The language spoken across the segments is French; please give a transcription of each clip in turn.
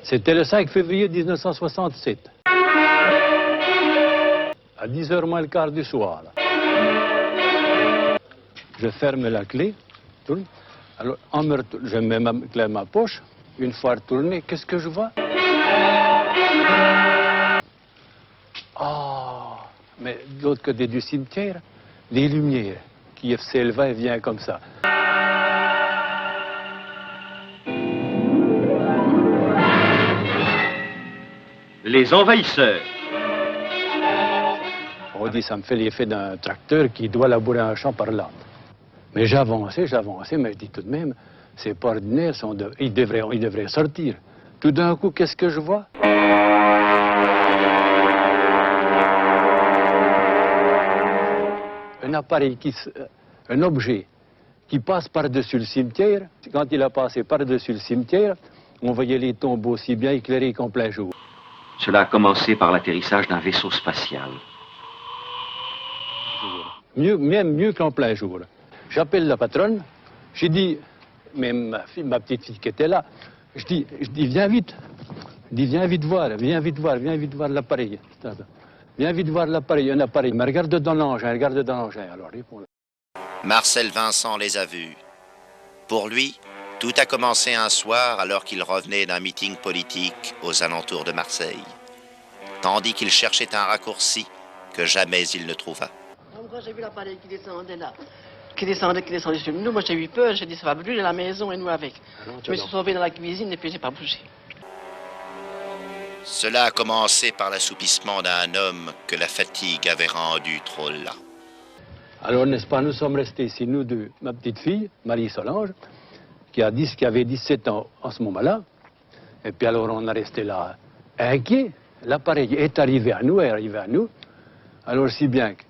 C'était le 5 février 1967. À 10h moins le quart du soir. Je ferme la clé, tourne. Alors, je mets ma clé dans ma poche. Une fois retourné, qu'est-ce que je vois? Oh, mais de l'autre côté du cimetière, des lumières qui s'élevaient et viennent comme ça. Les envahisseurs. On dit, ça me fait l'effet d'un tracteur qui doit labourer un champ par là. Mais j'avançais, mais je dis tout de même, c'est pas ordinaire, ils devraient sortir. Tout d'un coup, qu'est-ce que je vois? Un appareil, un objet qui passe par-dessus le cimetière. Quand il a passé par-dessus le cimetière, on voyait les tombeaux si bien éclairés qu'en plein jour. Cela a commencé par l'atterrissage d'un vaisseau spatial. Même mieux qu'en plein jour. J'appelle la patronne, j'ai dit, mais ma petite fille qui était là, je dis, viens vite. Je dis, viens vite voir l'appareil. Viens vite voir l'appareil, un appareil. Mais regarde dans l'engin. Alors, réponds. Marcel Vincent les a vus. Pour lui, tout a commencé un soir alors qu'il revenait d'un meeting politique aux alentours de Marseille, tandis qu'il cherchait un raccourci que jamais il ne trouva. Quand j'ai vu l'appareil qui descendait là, qui descendait sur nous, moi j'ai eu peur, j'ai dit ça va brûler la maison et nous avec. Je me suis sauvé dans la cuisine et puis j'ai pas bougé. Cela a commencé par l'assoupissement d'un homme que la fatigue avait rendu trop las. Alors, n'est-ce pas, nous sommes restés ici, nous deux, ma petite fille, Marie-Solange, qui avait 17 ans en ce moment-là. Et puis alors, on est resté là, inquiet. L'appareil est arrivé à nous, Alors, si bien que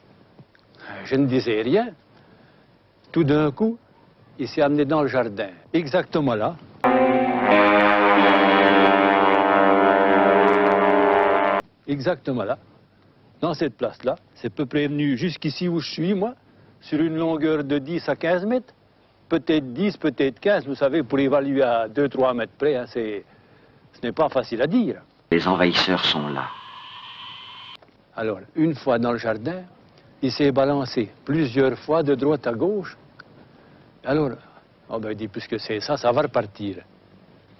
je ne disais rien, tout d'un coup, il s'est amené dans le jardin, exactement là. Exactement là, dans cette place-là. C'est peu près venu jusqu'ici où je suis, moi, sur une longueur de 10 à 15 mètres. Peut-être 10, peut-être 15, vous savez, pour évaluer à 2-3 mètres près, hein, ce n'est pas facile à dire. Les envahisseurs sont là. Alors, une fois dans le jardin, il s'est balancé plusieurs fois de droite à gauche. Alors, il dit, puisque c'est ça, ça va repartir.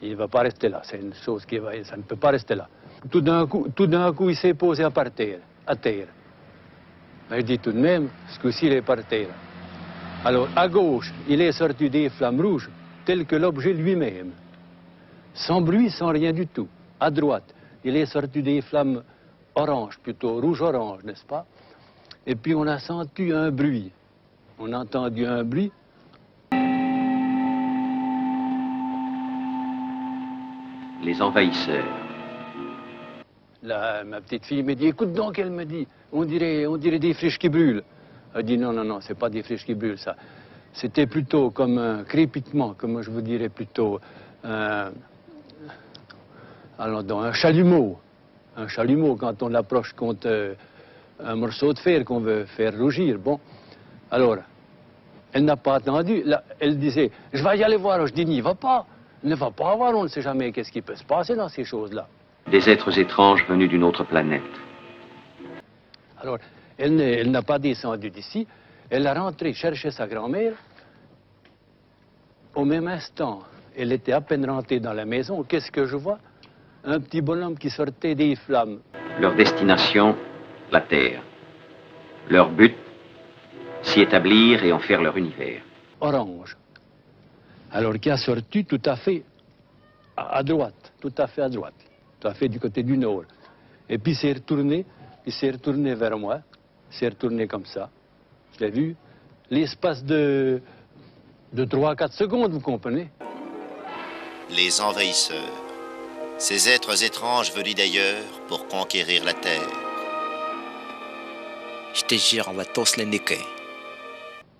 Il ne va pas rester là, c'est une chose ça ne peut pas rester là. Tout d'un coup, il s'est posé à terre. Mais je dis tout de même, ce coup-ci, il est par terre. Alors, à gauche, il est sorti des flammes rouges, telles que l'objet lui-même. Sans bruit, sans rien du tout. À droite, il est sorti des flammes oranges, plutôt rouge-orange, n'est-ce pas? Et puis, on a senti un bruit. On a entendu un bruit. Les envahisseurs. Là, ma petite fille me dit, écoute donc, elle me dit, on dirait des flèches qui brûlent. Elle dit, non, c'est pas des flèches qui brûlent, ça. C'était plutôt comme un crépitement, comme je vous dirais plutôt, un chalumeau. Un chalumeau, quand on l'approche contre un morceau de fer qu'on veut faire rougir. Bon, alors, elle n'a pas attendu. Là, elle disait, je vais y aller voir. Je dis, n'y va pas. Ne va pas voir, on ne sait jamais qu'est-ce qui peut se passer dans ces choses-là. Des êtres étranges venus d'une autre planète. Alors, elle n'a pas descendu d'ici. Elle a rentré chercher sa grand-mère. Au même instant, elle était à peine rentrée dans la maison. Qu'est-ce que je vois? Un petit bonhomme qui sortait des flammes. Leur destination, la Terre. Leur but, s'y établir et en faire leur univers. Orange. Alors, qui a sorti tout à fait à droite, tout à fait du côté du nord. Et puis, il s'est retourné vers moi, il s'est retourné comme ça. Je l'ai vu, l'espace de 3 à 4 secondes, vous comprenez? Les envahisseurs, ces êtres étranges venus d'ailleurs pour conquérir la Terre. Je te jure, on va tous les niquer.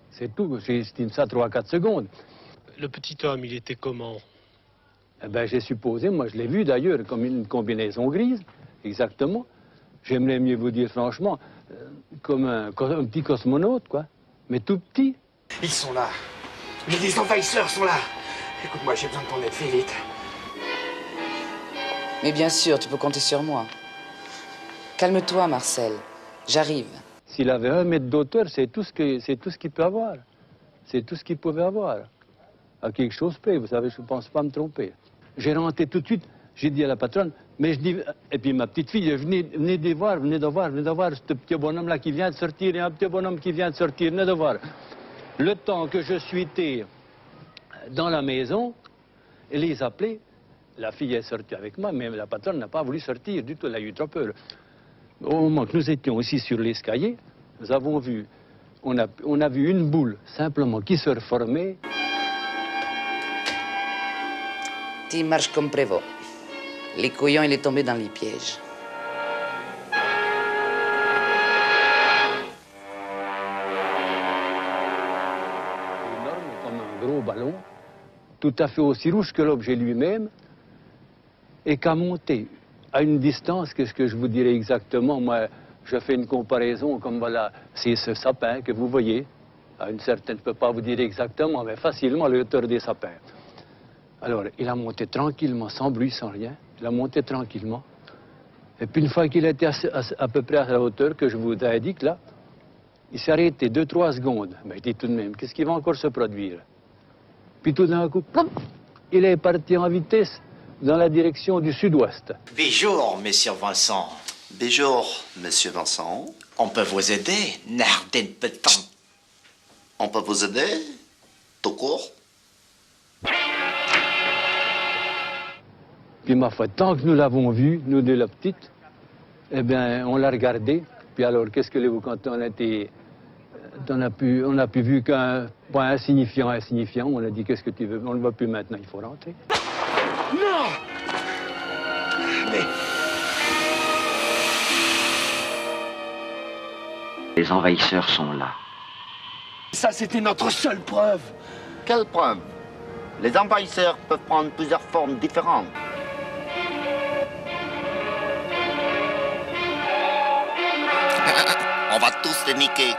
C'est tout, j'estime ça 3 à 4 secondes. Le petit homme, il était comment? Eh ben, j'ai supposé, moi je l'ai vu d'ailleurs, comme une combinaison grise, exactement. J'aimerais mieux vous dire franchement, comme un petit cosmonaute, quoi. Mais tout petit. Ils sont là. Les envahisseurs sont là. Écoute-moi, j'ai besoin de ton aide, fais vite. Mais bien sûr, tu peux compter sur moi. Calme-toi, Marcel. J'arrive. S'il avait 1 mètre d'auteur, c'est tout ce qu'il peut avoir. C'est tout ce qu'il pouvait avoir. À quelque chose près, vous savez, je ne pense pas me tromper. J'ai rentré tout de suite, j'ai dit à la patronne, mais je dis, et puis ma petite fille, venez de voir, ce petit bonhomme-là qui vient de sortir, il y a un petit bonhomme qui vient de sortir, venez de voir. Le temps que je suis été dans la maison, et les appeler, la fille est sortie avec moi, mais la patronne n'a pas voulu sortir du tout, elle a eu trop peur. Au moment que nous étions ici sur l'escalier, nous avons vu, on a vu une boule simplement qui se reformait. Tu marches comme Prévost. Les couillons, il est tombé dans les pièges. Énorme comme un gros ballon, tout à fait aussi rouge que l'objet lui-même, et qu'à monter à une distance, qu'est-ce que je vous dirais exactement? Moi, je fais une comparaison comme voilà, c'est ce sapin que vous voyez, à une certaine, je ne peux pas vous dire exactement, mais facilement à la hauteur des sapins. Alors, il a monté tranquillement, sans bruit, sans rien, il a monté tranquillement, et puis une fois qu'il était à peu près à la hauteur que je vous indique là, il s'est arrêté 2-3 secondes, mais je dis tout de même, qu'est-ce qui va encore se produire? Puis tout d'un coup, plop, il est parti en vitesse dans la direction du sud-ouest. Bonjour, monsieur Vincent. Bonjour, monsieur Vincent. On peut vous aider, Nardin Pétan. On peut vous aider? Tout court? Puis ma foi, tant que nous l'avons vu, nous de la petite, eh bien, on l'a regardé. Puis alors, qu'est-ce que vous, quand on a été... On a pu vu qu'un point insignifiant, on a dit, qu'est-ce que tu veux? On ne le voit plus maintenant, il faut rentrer. Non! Mais... Les envahisseurs sont là. Ça, c'était notre seule preuve. Quelle preuve? Les envahisseurs peuvent prendre plusieurs formes différentes. On va tous les niquer.